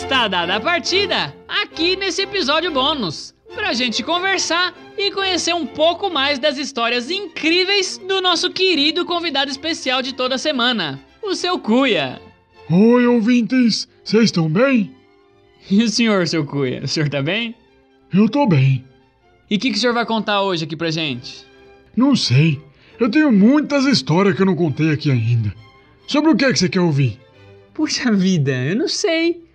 Está dada a partida aqui nesse episódio bônus, pra gente conversar e conhecer um pouco mais das histórias incríveis do nosso querido convidado especial de toda semana, o seu Cuia. Oi, ouvintes, vocês estão bem? E o senhor, seu Cuia, o senhor tá bem? Eu tô bem. E o que o senhor vai contar hoje aqui pra gente? Não sei, eu tenho muitas histórias que eu não contei aqui ainda. Sobre o que você quer ouvir? Puxa vida, eu não sei.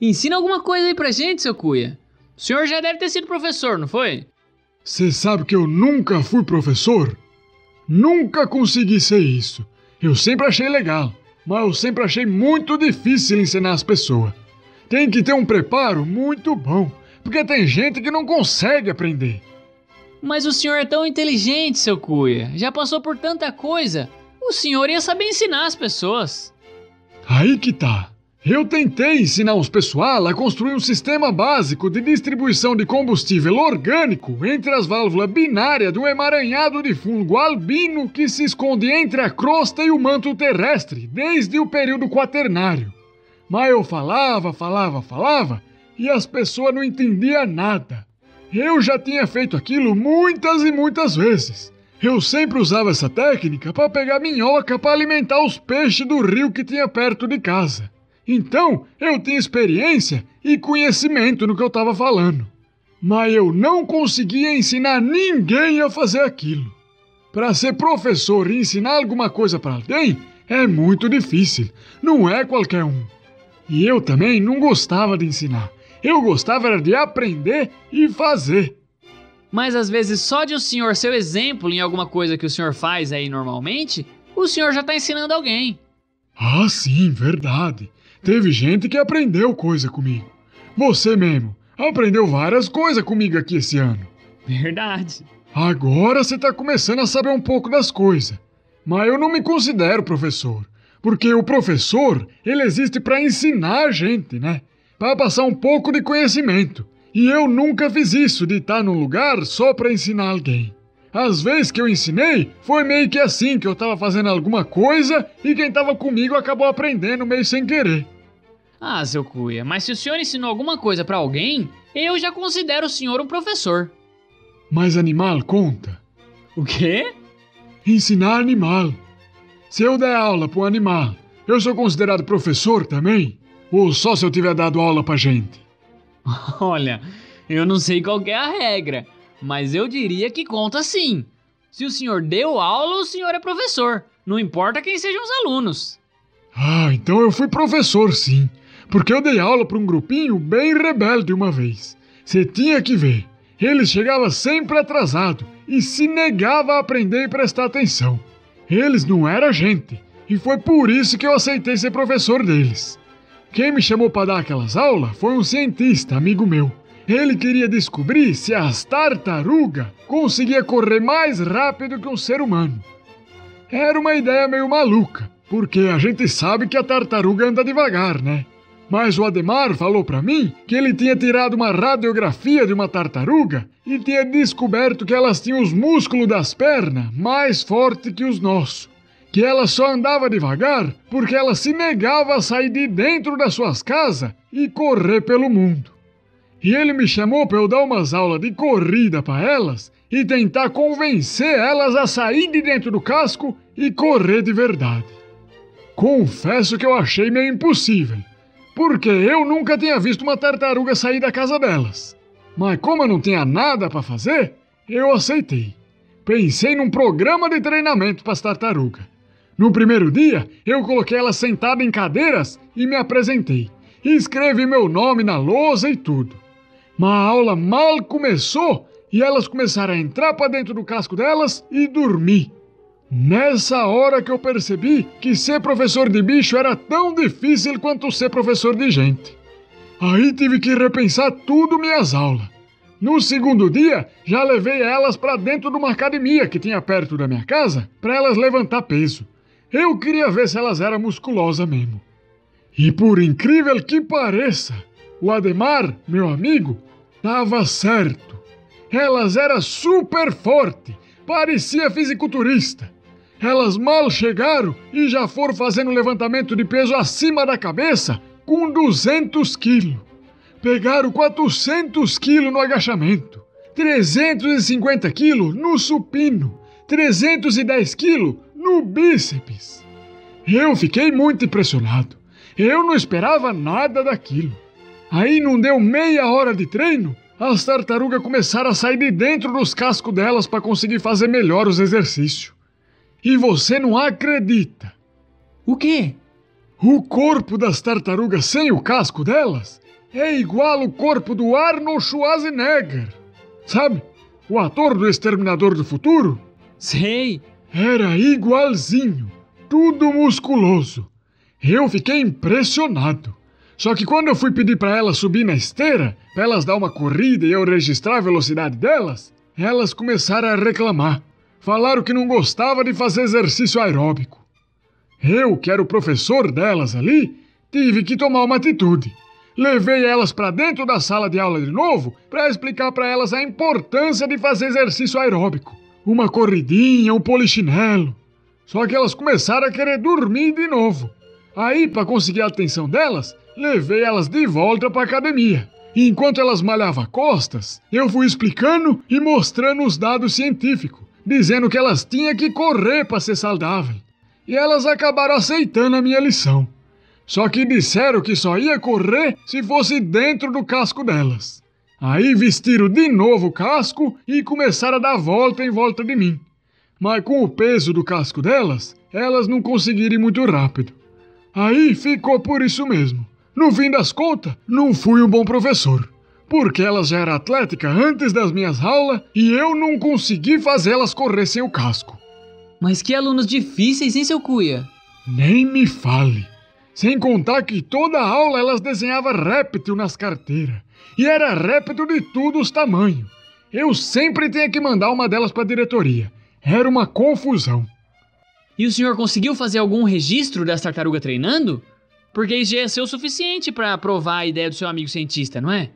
Ensina alguma coisa aí pra gente, seu Cuia. O senhor já deve ter sido professor, não foi? Você sabe que eu nunca fui professor? Nunca consegui ser isso. Eu sempre achei legal, mas eu sempre achei muito difícil ensinar as pessoas. Tem que ter um preparo muito bom, porque tem gente que não consegue aprender. Mas o senhor é tão inteligente, seu Cuia. Já passou por tanta coisa. O senhor ia saber ensinar as pessoas. Aí que tá. Eu tentei ensinar os pessoal a construir um sistema básico de distribuição de combustível orgânico entre as válvulas binárias de um emaranhado de fungo albino que se esconde entre a crosta e o manto terrestre desde o período quaternário. Mas eu falava e as pessoas não entendiam nada. Eu já tinha feito aquilo muitas e muitas vezes. Eu sempre usava essa técnica para pegar minhoca para alimentar os peixes do rio que tinha perto de casa. Então, eu tinha experiência e conhecimento no que eu estava falando. Mas eu não conseguia ensinar ninguém a fazer aquilo. Para ser professor e ensinar alguma coisa para alguém é muito difícil, não é qualquer um. E eu também não gostava de ensinar. Eu gostava era de aprender e fazer. Mas às vezes só de o senhor ser o exemplo em alguma coisa que o senhor faz aí normalmente, o senhor já está ensinando alguém. Ah, sim, verdade. Teve gente que aprendeu coisa comigo. Você mesmo aprendeu várias coisas comigo aqui esse ano. Verdade. Agora você está começando a saber um pouco das coisas. Mas eu não me considero professor. Porque o professor, ele existe para ensinar a gente, né? Para passar um pouco de conhecimento. E eu nunca fiz isso de estar num lugar só para ensinar alguém. Às vezes que eu ensinei, foi meio que assim, que eu estava fazendo alguma coisa e quem estava comigo acabou aprendendo meio sem querer. Ah, seu Cuia, mas se o senhor ensinou alguma coisa pra alguém, eu já considero o senhor um professor. Mas animal conta. O quê? Ensinar animal. Se eu der aula para um animal, eu sou considerado professor também? Ou só se eu tiver dado aula pra gente? Olha, eu não sei qual que é a regra, mas eu diria que conta sim. Se o senhor deu aula, o senhor é professor. Não importa quem sejam os alunos. Ah, então eu fui professor sim. Porque eu dei aula para um grupinho bem rebelde uma vez. Você tinha que ver. Eles chegavam sempre atrasado e se negavam a aprender e prestar atenção. Eles não eram gente. E foi por isso que eu aceitei ser professor deles. Quem me chamou para dar aquelas aulas foi um cientista, amigo meu. Ele queria descobrir se as tartarugas conseguiam correr mais rápido que um ser humano. Era uma ideia meio maluca, porque a gente sabe que a tartaruga anda devagar, né? Mas o Ademar falou pra mim que ele tinha tirado uma radiografia de uma tartaruga e tinha descoberto que elas tinham os músculos das pernas mais fortes que os nossos. Que ela só andava devagar porque ela se negava a sair de dentro das suas casas e correr pelo mundo. E ele me chamou para eu dar umas aulas de corrida para elas e tentar convencer elas a sair de dentro do casco e correr de verdade. Confesso que eu achei meio impossível, porque eu nunca tinha visto uma tartaruga sair da casa delas. Mas como eu não tinha nada para fazer, eu aceitei. Pensei num programa de treinamento para as tartarugas. No primeiro dia, eu coloquei elas sentadas em cadeiras e me apresentei. Escrevi meu nome na lousa e tudo. Mas a aula mal começou e elas começaram a entrar para dentro do casco delas e dormir. Nessa hora que eu percebi que ser professor de bicho era tão difícil quanto ser professor de gente. Aí tive que repensar tudo minhas aulas. No segundo dia, já levei elas para dentro de uma academia que tinha perto da minha casa para elas levantar peso. Eu queria ver se elas eram musculosas mesmo. E por incrível que pareça, o Ademar, meu amigo, estava certo. Elas eram super fortes, parecia fisiculturista. Elas mal chegaram e já foram fazendo levantamento de peso acima da cabeça, com 200 quilos. Pegaram 400 quilos no agachamento, 350 quilos no supino, 310 quilos no bíceps. Eu fiquei muito impressionado. Eu não esperava nada daquilo. Aí não deu meia hora de treino, as tartarugas começaram a sair de dentro dos cascos delas para conseguir fazer melhor os exercícios. E você não acredita. O quê? O corpo das tartarugas sem o casco delas é igual ao corpo do Arnold Schwarzenegger. Sabe? O ator do Exterminador do Futuro? Sei. Era igualzinho, tudo musculoso. Eu fiquei impressionado. Só que quando eu fui pedir para elas subir na esteira, para elas dar uma corrida e eu registrar a velocidade delas, elas começaram a reclamar. Falaram que não gostava de fazer exercício aeróbico. Eu, que era o professor delas ali, tive que tomar uma atitude. Levei elas para dentro da sala de aula de novo para explicar para elas a importância de fazer exercício aeróbico. Uma corridinha, um polichinelo. Só que elas começaram a querer dormir de novo. Aí, para conseguir a atenção delas, levei elas de volta para a academia. E enquanto elas malhavam costas, eu fui explicando e mostrando os dados científicos, dizendo que elas tinham que correr para ser saudável. E elas acabaram aceitando a minha lição. Só que disseram que só ia correr se fosse dentro do casco delas. Aí vestiram de novo o casco e começaram a dar volta em volta de mim. Mas com o peso do casco delas, elas não conseguiram ir muito rápido. Aí ficou por isso mesmo. No fim das contas, não fui um bom professor. Porque elas já eram atléticas antes das minhas aulas e eu não consegui fazer elas correr sem o casco. Mas que alunos difíceis, hein, seu Cuia? Nem me fale. Sem contar que toda aula elas desenhavam réptil nas carteiras. E era réptil de todos os tamanhos. Eu sempre tinha que mandar uma delas para a diretoria. Era uma confusão. E o senhor conseguiu fazer algum registro das tartarugas treinando? Porque isso já ia ser o suficiente para aprovar a ideia do seu amigo cientista, não é?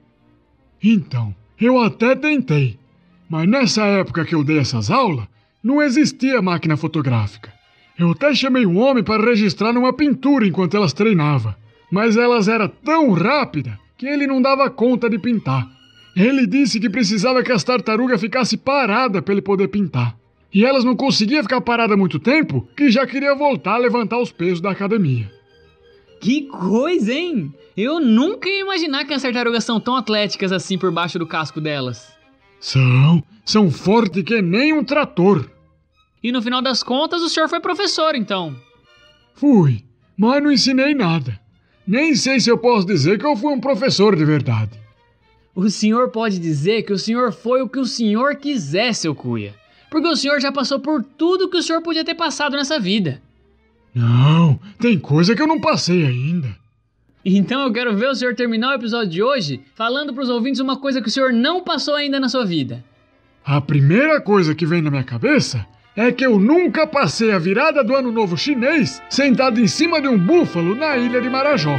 Então, eu até tentei. Mas nessa época que eu dei essas aulas, não existia máquina fotográfica. Eu até chamei um homem para registrar numa pintura enquanto elas treinavam. Mas elas eram tão rápidas que ele não dava conta de pintar. Ele disse que precisava que as tartarugas ficassem paradas para ele poder pintar. E elas não conseguiam ficar paradas muito tempo, que já queria voltar a levantar os pesos da academia. Que coisa, hein? Eu nunca ia imaginar que as tartarugas são tão atléticas assim por baixo do casco delas. São fortes que nem um trator. E no final das contas, o senhor foi professor, então? Fui, mas não ensinei nada. Nem sei se eu posso dizer que eu fui um professor de verdade. O senhor pode dizer que o senhor foi o que o senhor quiser, seu Cuia. Porque o senhor já passou por tudo que o senhor podia ter passado nessa vida. Não, tem coisa que eu não passei ainda. Então eu quero ver o senhor terminar o episódio de hoje falando para os ouvintes uma coisa que o senhor não passou ainda na sua vida. A primeira coisa que vem na minha cabeça é que eu nunca passei a virada do Ano Novo Chinês sentado em cima de um búfalo na ilha de Marajó.